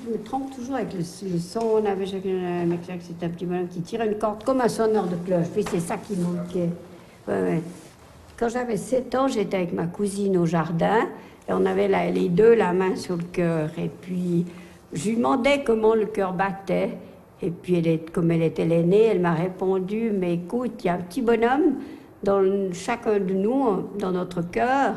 me trompe toujours avec le son. On avait un mec là, c'était un petit bonhomme qui tirait une corde comme un sonneur de cloche. Puis c'est ça qui manquait. Ouais, ouais. Quand j'avais 7 ans, j'étais avec ma cousine au jardin. Et on avait les deux la main sur le cœur. Et puis, je lui demandais comment le cœur battait. Et puis, comme elle était l'aînée, elle m'a répondu, mais écoute, il y a un petit bonhomme dans chacun de nous, dans notre cœur.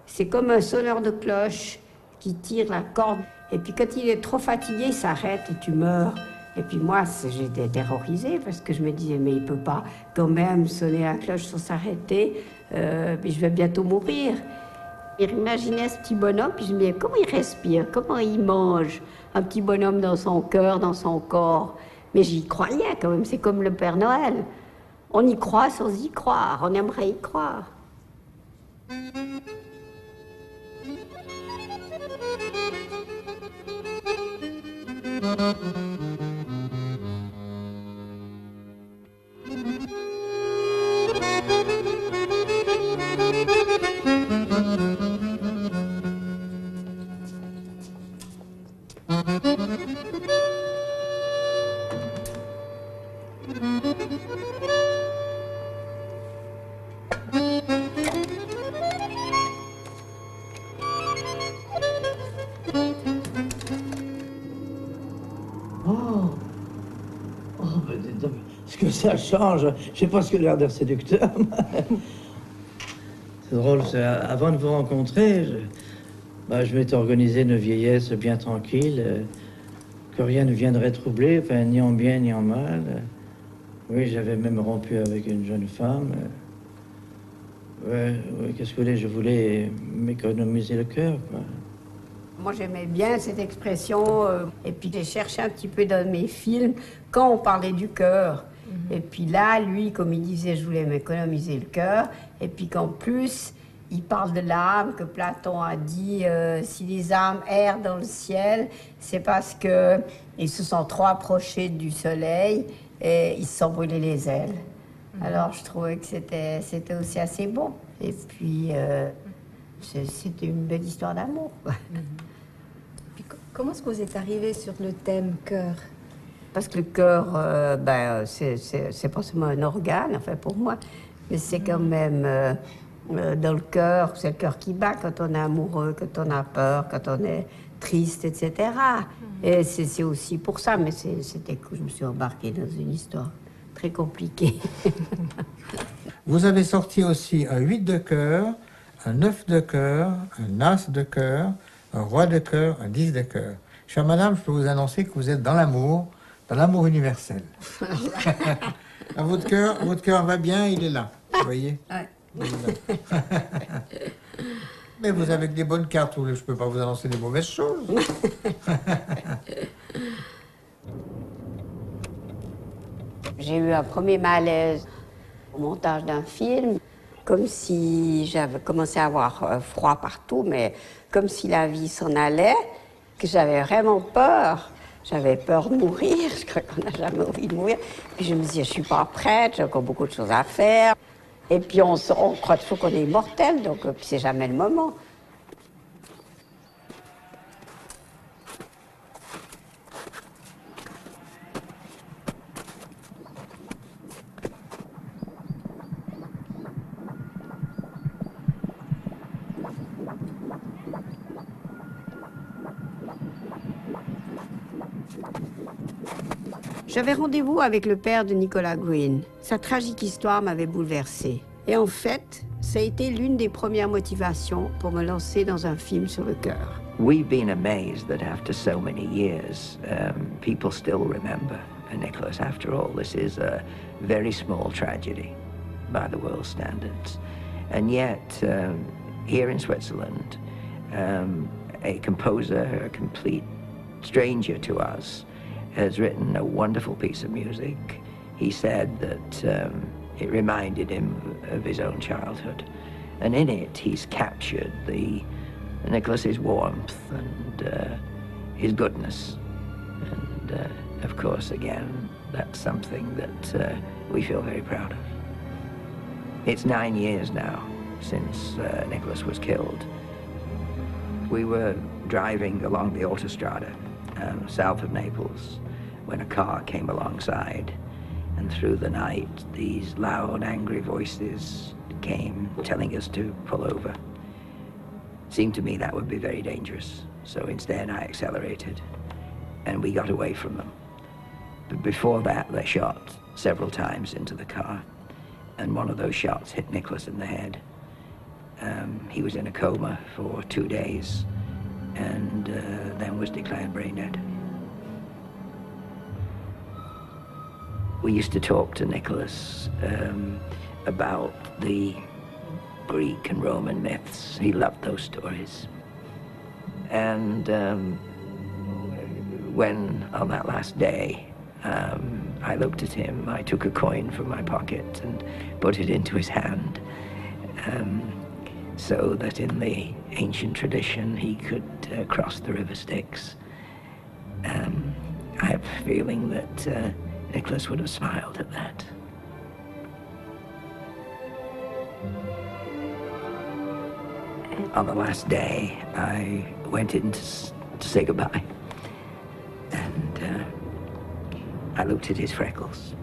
C'est comme un sonneur de cloche qui tire la corde. Et puis, quand il est trop fatigué, il s'arrête et tu meurs. Et puis moi, j'étais terrorisée parce que je me disais, mais il ne peut pas quand même sonner la cloche sans s'arrêter. Puis je vais bientôt mourir. J'imaginais ce petit bonhomme, puis je me disais, comment il respire, comment il mange, un petit bonhomme dans son cœur, dans son corps. Mais j'y croyais quand même, c'est comme le Père Noël. On y croit sans y croire, on aimerait y croire. Ça change, je sais pas ce que l'air d'air séducteur. C'est drôle, avant de vous rencontrer, je m'étais organisé une vieillesse bien tranquille, que rien ne viendrait troubler, enfin, ni en bien ni en mal. Oui, j'avais même rompu avec une jeune femme. Oui, qu'est-ce que vous voulez, je voulais m'économiser le cœur, quoi. Moi, j'aimais bien cette expression, et puis j'ai cherché un petit peu dans mes films quand on parlait du cœur. Et puis là, lui, comme il disait, je voulais m'économiser le cœur. Et puis qu'en plus, il parle de l'âme, que Platon a dit, si les âmes errent dans le ciel, c'est parce qu'ils se sont trop approchés du soleil et ils se sont brûlés les ailes. Alors je trouvais que c'était aussi assez bon. Et puis, c'était une belle histoire d'amour. Comment est-ce que vous êtes arrivé sur le thème cœur? Parce que le cœur, c'est pas seulement un organe, enfin pour moi, mais c'est quand même dans le cœur, c'est le cœur qui bat quand on est amoureux, quand on a peur, quand on est triste, etc. Et c'est aussi pour ça, mais c'était que je me suis embarquée dans une histoire très compliquée. Vous avez sorti aussi un 8 de cœur, un 9 de cœur, un as de cœur, un roi de cœur, un 10 de cœur. Chère madame, je peux vous annoncer que vous êtes dans l'amour universel. Votre cœur va bien, il est là, vous voyez. Ouais. Mais vous avez que des bonnes cartes, je ne peux pas vous annoncer des mauvaises choses. J'ai eu un premier malaise au montage d'un film, comme si j'avais commencé à avoir froid partout, mais comme si la vie s'en allait, que j'avais vraiment peur. J'avais peur de mourir, je crois qu'on n'a jamais envie de mourir. Puis je me disais, je ne suis pas prête, j'ai encore beaucoup de choses à faire. Et puis on croit toujours qu'on est immortel, donc c'est jamais le moment. J'avais rendez-vous avec le père de Nicolas Green. Sa tragique histoire m'avait bouleversée. Et en fait, ça a été l'une des premières motivations pour me lancer dans un film sur le cœur. We've been amazed that after so many years, people still remember Nicholas. After all, this is a very small tragedy by the world standards. And yet, here in Switzerland, a composer, a complete stranger to us, has written a wonderful piece of music. He said that it reminded him of his own childhood. And in it, he's captured Nicholas's warmth and his goodness. And of course, again, that's something that we feel very proud of. It's 9 years now since Nicholas was killed. We were driving along the autostrada, south of Naples, when a car came alongside. And through the night, these loud, angry voices came telling us to pull over. Seemed to me that would be very dangerous. So instead, I accelerated, and we got away from them. But before that, they shot several times into the car, and one of those shots hit Nicholas in the head. He was in a coma for 2 days, and then was declared brain dead. We used to talk to Nicholas about the Greek and Roman myths. He loved those stories. And when, on that last day, I looked at him, I took a coin from my pocket and put it into his hand, so that in the ancient tradition he could cross the river Styx. I have a feeling that Nicholas would have smiled at that. On the last day, I went in to say goodbye, and I looked at his freckles,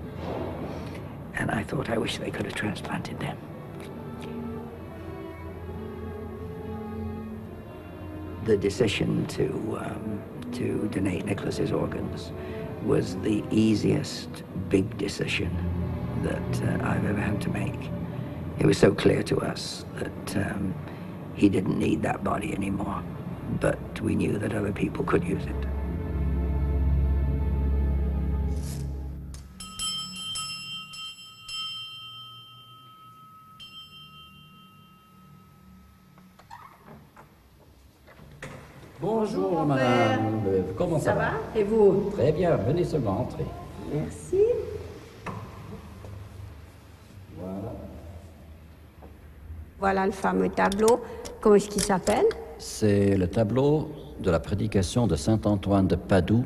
and I thought, I wish they could have transplanted them. The decision to donate Nicholas's organs was the easiest big decision that I've ever had to make. It was so clear to us that he didn't need that body anymore, but we knew that other people could use it. Bonjour, madame. Comment ça va? Et vous? Très bien, venez seulement entrer. Merci. Voilà. Voilà le fameux tableau. Comment est-ce qu'il s'appelle? C'est le tableau de la prédication de saint Antoine de Padoue.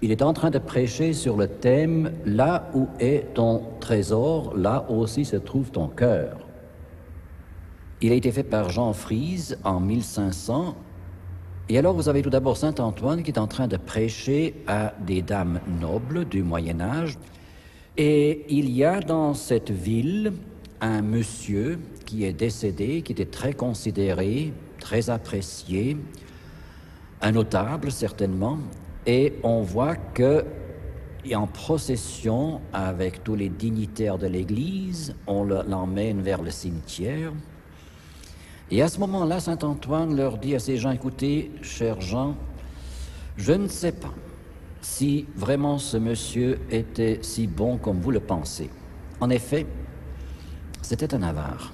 Il est en train de prêcher sur le thème « Là où est ton trésor, là aussi se trouve ton cœur ». Il a été fait par Jean Frise en 1500. Et alors vous avez tout d'abord saint Antoine qui est en train de prêcher à des dames nobles du Moyen-Âge. Et il y a dans cette ville un monsieur qui est décédé, qui était très considéré, très apprécié, un notable certainement, et on voit qu'il est en procession avec tous les dignitaires de l'Église, on l'emmène vers le cimetière, et à ce moment-là, saint Antoine leur dit à ces gens, écoutez, chers gens, je ne sais pas si vraiment ce monsieur était si bon comme vous le pensez. En effet, c'était un avare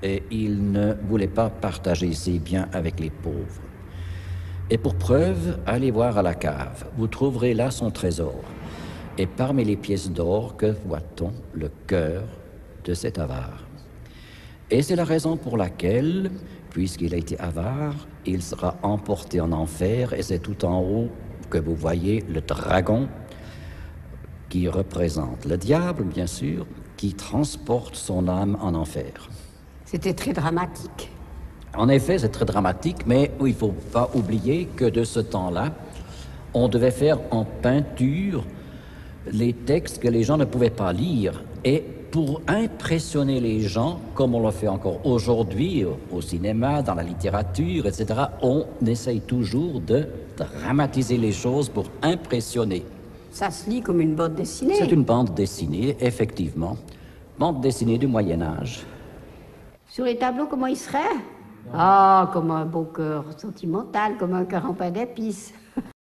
et il ne voulait pas partager ses biens avec les pauvres. Et pour preuve, allez voir à la cave, vous trouverez là son trésor. Et parmi les pièces d'or, que voit-on? Le cœur de cet avare. Et c'est la raison pour laquelle, puisqu'il a été avare, il sera emporté en enfer, et c'est tout en haut que vous voyez le dragon qui représente le diable, bien sûr, qui transporte son âme en enfer. C'était très dramatique. En effet, c'est très dramatique, mais il ne faut pas oublier que de ce temps-là, on devait faire en peinture les textes que les gens ne pouvaient pas lire. Et pour impressionner les gens, comme on le fait encore aujourd'hui au cinéma, dans la littérature, etc., on essaye toujours de dramatiser les choses pour impressionner. Ça se lit comme une bande dessinée. C'est une bande dessinée, effectivement. Bande dessinée du Moyen-Âge. Sur les tableaux, comment il serait? Ah, comme un beau cœur sentimental, comme un cœur en pain d'épices.